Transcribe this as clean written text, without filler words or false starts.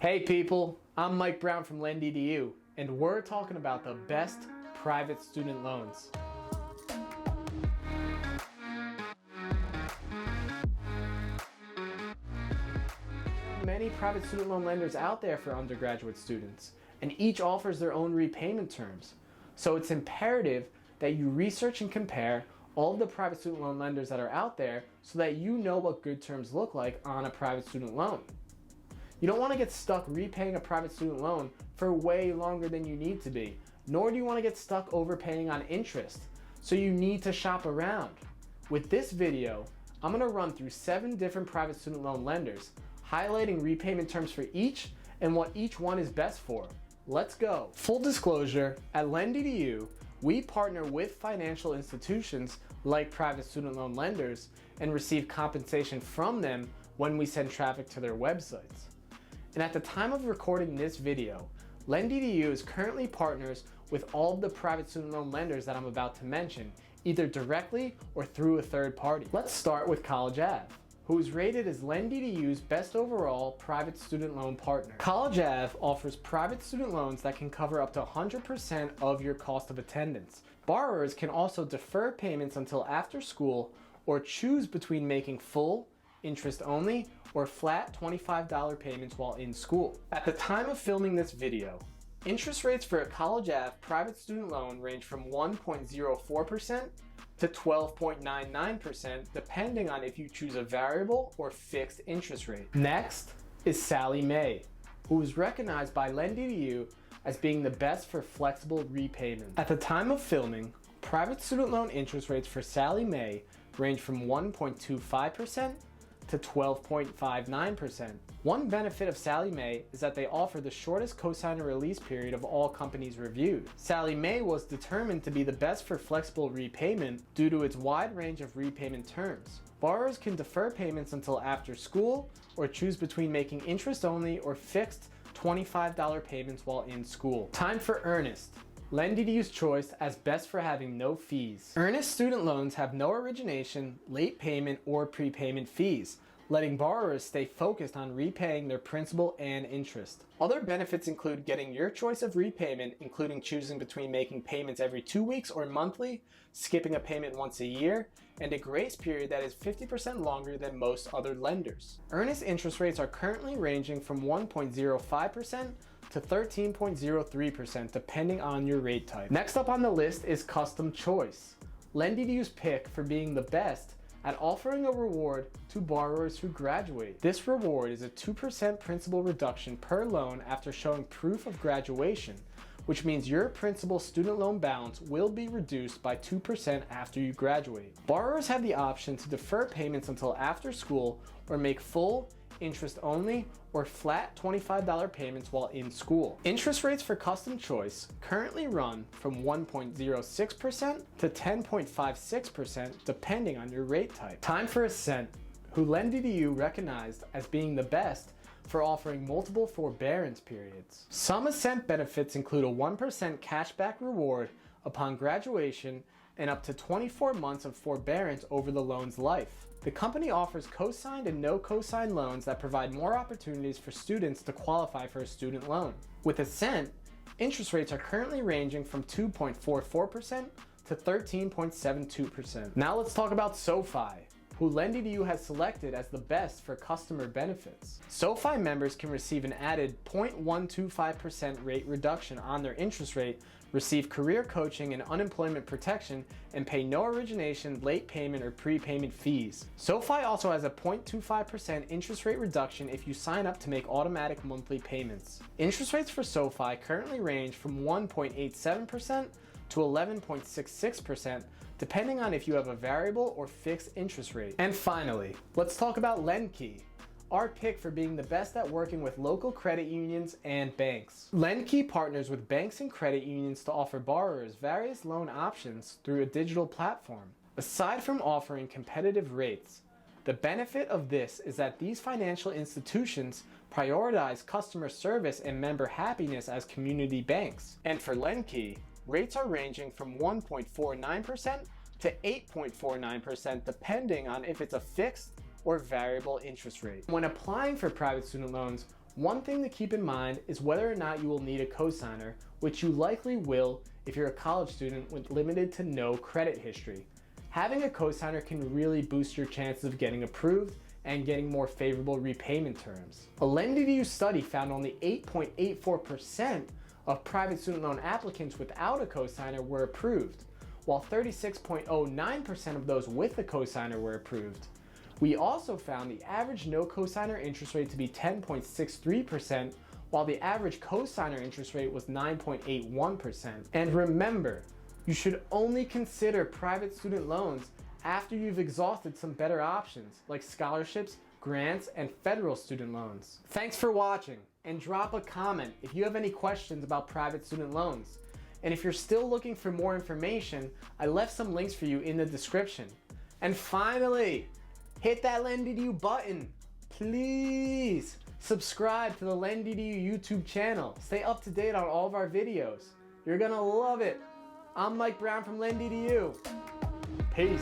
Hey people, I'm Mike Brown from LendEDU, and we're talking about the best private student loans. Many private student loan lenders out there for undergraduate students, and each offers their own repayment terms. So it's imperative that you research and compare all of the private student loan lenders that are out there so that you know what good terms look like on a private student loan. You don't want to get stuck repaying a private student loan for way longer than you need to be, nor do you want to get stuck overpaying on interest. So you need to shop around. With this video, I'm going to run through 7 different private student loan lenders, highlighting repayment terms for each and what each one is best for. Let's go. Full disclosure, at LendEDU, we partner with financial institutions like private student loan lenders and receive compensation from them when we send traffic to their websites. And at the time of recording this video, LendEDU is currently partners with all of the private student loan lenders that I'm about to mention, either directly or through a third party. Let's start with College Ave, who is rated as LendEDU's best overall private student loan partner. College Ave offers private student loans that can cover up to 100% of your cost of attendance. Borrowers can also defer payments until after school or choose between making full, interest only, or flat $25 payments while in school. At the time of filming this video, interest rates for a College Ave private student loan range from 1.04% to 12.99% depending on if you choose a variable or fixed interest rate. Next is Sallie Mae, who is recognized by LendEDU as being the best for flexible repayment. At the time of filming, private student loan interest rates for Sallie Mae range from 1.25% to 12.59%. One benefit of Sallie Mae is that they offer the shortest cosigner release period of all companies reviewed. Sallie Mae was determined to be the best for flexible repayment due to its wide range of repayment terms. Borrowers can defer payments until after school or choose between making interest only or fixed $25 payments while in school. Time for Earnest, LendEDU's choice as best for having no fees. Earnest student loans have no origination, late payment, or prepayment fees, letting borrowers stay focused on repaying their principal and interest. Other benefits include getting your choice of repayment, including choosing between making payments every 2 weeks or monthly, skipping a payment once a year, and a grace period that is 50% longer than most other lenders. Earnest interest rates are currently ranging from 1.05% to 13.03% depending on your rate type. Next up on the list is Custom Choice, LendEDU's pick for being the best at offering a reward to borrowers who graduate. This reward is a 2% principal reduction per loan after showing proof of graduation, which means your principal student loan balance will be reduced by 2% after you graduate. Borrowers have the option to defer payments until after school or make full, interest only, or flat $25 payments while in school. Interest rates for Custom Choice currently run from 1.06% to 10.56% depending on your rate type. Time for Ascent, who LendEDU recognized as being the best for offering multiple forbearance periods. Some Ascent benefits include a 1% cashback reward upon graduation and up to 24 months of forbearance over the loan's life. The company offers co-signed and no co-signed loans that provide more opportunities for students to qualify for a student loan. With Ascent, interest rates are currently ranging from 2.44% to 13.72%. Now let's talk about SoFi, who LendEDU has selected as the best for customer benefits. SoFi members can receive an added 0.125% rate reduction on their interest rate, receive career coaching and unemployment protection, and pay no origination, late payment, or prepayment fees. SoFi also has a 0.25% interest rate reduction if you sign up to make automatic monthly payments. Interest rates for SoFi currently range from 1.87% to 11.66%, depending on if you have a variable or fixed interest rate. And finally, let's talk about LendKey, our pick for being the best at working with local credit unions and banks. LendKey partners with banks and credit unions to offer borrowers various loan options through a digital platform. Aside from offering competitive rates, the benefit of this is that these financial institutions prioritize customer service and member happiness as community banks. And for LendKey, rates are ranging from 1.49% to 8.49% depending on if it's a fixed or variable interest rate. When applying for private student loans, One thing to keep in mind is whether or not you will need a cosigner, which you likely will if you're a college student with limited to no credit history. Having a cosigner can really boost your chances of getting approved and getting more favorable repayment terms. A LendEDU study found only 8.84% of private student loan applicants without a cosigner were approved, while 36.09% of those with a cosigner were approved. We also found the average no cosigner interest rate to be 10.63%, while the average cosigner interest rate was 9.81%. And remember, you should only consider private student loans after you've exhausted some better options like scholarships, grants, and federal student loans. Thanks for watching, and drop a comment if you have any questions about private student loans. And if you're still looking for more information, I left some links for you in the description. And finally, hit that LendEDU button. Please subscribe to the LendEDU YouTube channel. Stay up to date on all of our videos. You're gonna love it. I'm Mike Brown from LendEDU. Peace.